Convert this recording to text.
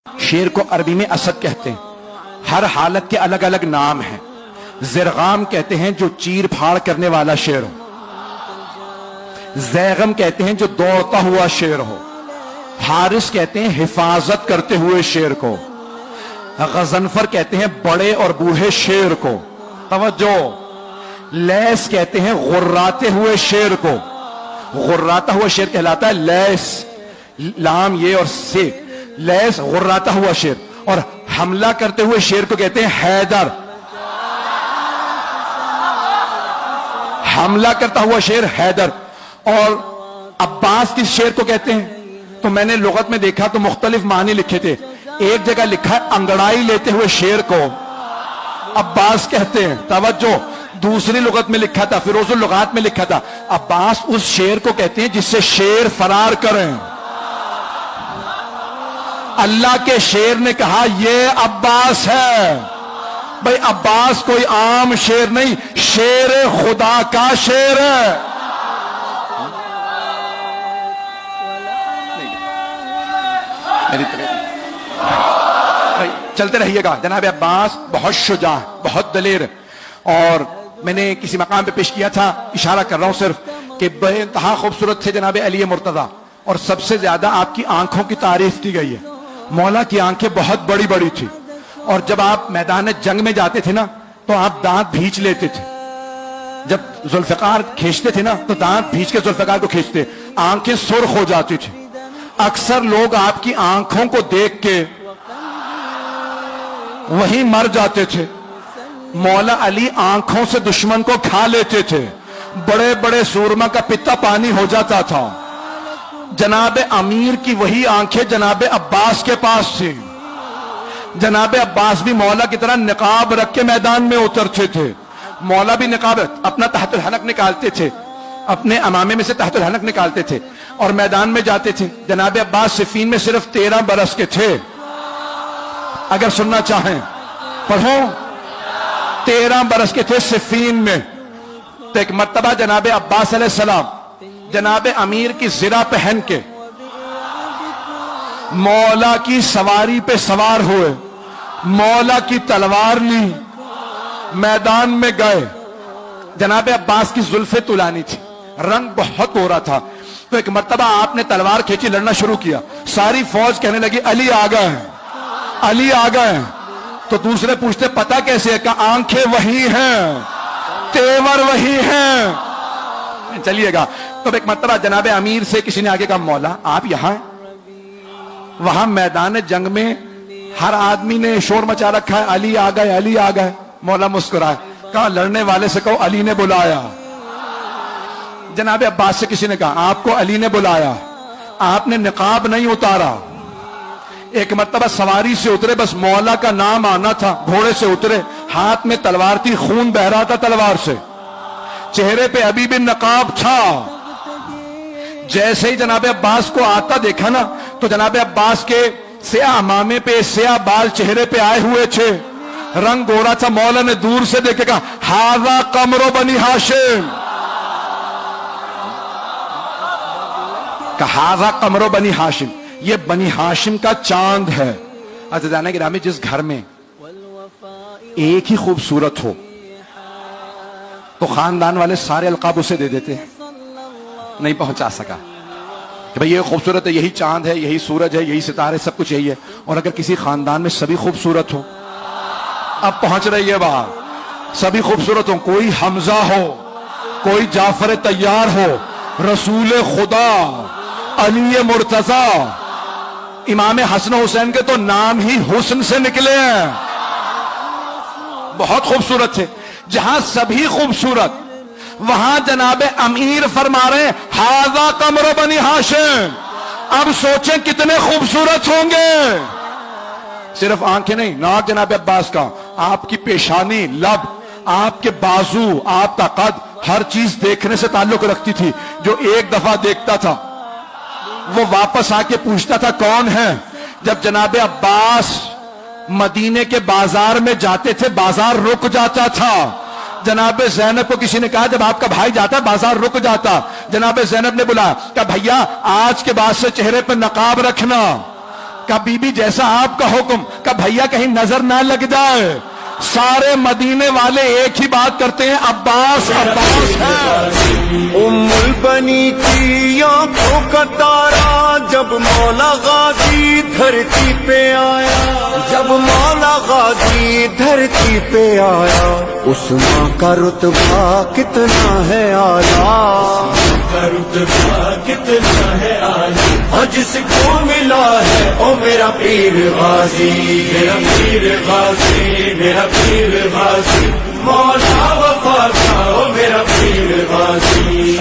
شیر کو عربی میں اسد کہتے ہیں. ہر حالت کے الگ الگ نام ہیں. زرغام کہتے ہیں جو چیر پھاڑ کرنے والا شیر ہو. زیغم کہتے ہیں جو دوڑتا ہوا شیر ہو. حارس کہتے ہیں حفاظت کرتے ہوئے شیر کو. غضنفر کہتے ہیں بڑے اور بوڑھے شیر کو. توجہ. لیس کہتے ہیں غراتے ہوئے شیر کو. غراتا ہوا شیر کہلاتا ہے لیس. لام یہ اور سے. لیس غراتا ہوا شیر. اور حملہ کرتے ہوئے شیر کو کہتے ہیں حیدر. حملہ کرتا ہوا شیر حیدر. اور عباس کس شیر کو کہتے ہیں؟ تو میں نے لغت میں دیکھا تو مختلف معنی لکھے تھے. ایک جگہ لکھا ہے انگڑائی لیتے ہوئے شیر کو عباس کہتے ہیں. توجہ. دوسری لغت میں لکھا تھا, فیروز اللغات میں لکھا تھا, عباس اس شیر کو کہتے ہیں جس سے شیر فرار کریں. اللہ کے شیر نے کہا یہ عباس ہے. بھئی عباس کوئی عام شیر نہیں, شیر خدا کا شیر ہے. چلتے رہیے گا. جناب عباس بہت شجاع, بہت دلیر. اور میں نے کسی مقام پہ پیش کیا تھا, اشارہ کر رہا ہوں صرف, کہ بے انتہا خوبصورت تھے جناب علی مرتضیٰ. اور سب سے زیادہ آپ کی آنکھوں کی تعریف کی گئی ہے. مولا کی آنکھیں بہت بڑی بڑی تھی. اور جب آپ میدان جنگ میں جاتے تھے نا تو آپ دانت بھینچ لیتے تھے. جب ذوالفقار کھینچتے تھے نا تو دانت بھینچ کے ذوالفقار کو کھینچتے, آنکھیں سرخ ہو جاتی تھی. اکثر لوگ آپ کی آنکھوں کو دیکھ کے وہیں مر جاتے تھے. مولا علی آنکھوں سے دشمن کو کھا لیتے تھے. بڑے بڑے سورما کا پتا پانی ہو جاتا تھا. جناب امیر کی وہی آنکھیں جناب عباس کے پاس تھی. جناب عباس بھی مولا کی طرح نقاب رکھ کے میدان میں اترتے تھے. مولا بھی نقاب اپنا تحت الحلق نکالتے تھے, اپنے امامے میں سے تحت الحلق نکالتے تھے اور میدان میں جاتے تھے. جناب عباس صفین میں صرف 13 برس کے تھے. اگر سننا چاہیں پڑھو, 13 برس کے تھے صفین میں. تو ایک مرتبہ جناب عباس علیہ السلام جناب امیر کی زرہ پہن کے مولا کی سواری پہ سوار ہوئے, مولا کی تلوار لی, میدان میں گئے. جناب عباس کی زلفیں طولانی تھی, رنگ بہت گورا تھا. تو ایک مرتبہ آپ نے تلوار کھینچی, لڑنا شروع کیا. ساری فوج کہنے لگی علی آ گئے ہیں, علی آ گئے ہیں. تو دوسرے پوچھتے پتہ کیسے ہے؟ کہ آنکھیں وہی ہیں, تیور وہی ہیں. چلیے گا. تو ایک مرتبہ جناب امیر سے کسی نے آگے کہا مولا آپ یہاں ہیں. وہاں میدان جنگ میں ہر آدمی نے شور مچا رکھا ہے, علی آ گئے, علی آ گئے. مولا مسکرائے, کہا لڑنے والے سے کہو علی نے بلایا. جناب عباس سے کسی نے کہا آپ کو علی نے بلایا, آپ نے نقاب نہیں اتارا. ایک مرتبہ سواری سے اترے, بس مولا کا نام آنا تھا, گھوڑے سے اترے, ہاتھ میں تلوار تھی, خون بہ رہا تھا تلوار سے, چہرے پہ ابھی بھی نقاب تھا. جیسے ہی جناب عباس کو آتا دیکھا نا تو جناب عباس کے سیاہ امامے پہ سیاہ بال چہرے پہ آئے ہوئے تھے, رنگ گورا تھا. مولا نے دور سے دیکھ کے کہا ہاذا قمر بنی ہاشم, کہا ہاذا قمر بنی ہاشم, یہ بنی ہاشم کا چاند ہے. عزیزانہ گرامی, جس گھر میں ایک ہی خوبصورت ہو تو خاندان والے سارے القاب اسے دے دیتے, نہیں پہنچا سکا کہ بھئی یہ خوبصورت ہے, یہی چاند ہے, یہی سورج ہے, یہی ستارے, سب کچھ یہی ہے. اور اگر کسی خاندان میں سبھی خوبصورت ہو, اب پہنچ رہی ہے وہاں, سبھی خوبصورت ہو, کوئی حمزہ ہو, کوئی جعفر طیار ہو, رسول خدا علی مرتضیٰ, امام حسن حسین کے تو نام ہی حسن سے نکلے ہیں, بہت خوبصورت تھے. جہاں سبھی خوبصورت, وہاں جناب امیر فرما رہے ہیں ہاذا قمر بنی ہاشم. اب سوچیں کتنے خوبصورت ہوں گے. صرف آنکھیں نہیں, ناک جناب عباس کا, آپ کی پیشانی, لب, آپ کے بازو, آپ کا قد, ہر چیز دیکھنے سے تعلق رکھتی تھی. جو ایک دفعہ دیکھتا تھا وہ واپس آ کے پوچھتا تھا کون ہے. جب جناب عباس مدینے کے بازار میں جاتے تھے بازار رک جاتا تھا. جناب زینب کو کسی نے کہا جب آپ کا بھائی جاتا بازار رک جاتا. جناب زینب نے بولا کہ بھیا آج کے بعد سے چہرے پہ نقاب رکھنا. کہا بی بی جیسا آپ کا حکم، کہا بھیا کہیں نظر نہ لگ جائے. سارے مدینے والے ایک ہی بات کرتے ہیں، عباس عباس ہے. ام البنی کی آنکھوں کا تارا جب مولا غازی دھرتی پہ آیا، جب مولا غازی دھرتی پہ آیا، اس ماں کا رتبہ کتنا ہے اعلیٰ، کا رتبہ کتنا ہے اعلیٰ، اور جس کو ملا ہے او میرا پیر غازی، میرا پیر غازی، میرا پیر غازی، مولا وفا کا او میرا پیر غازی.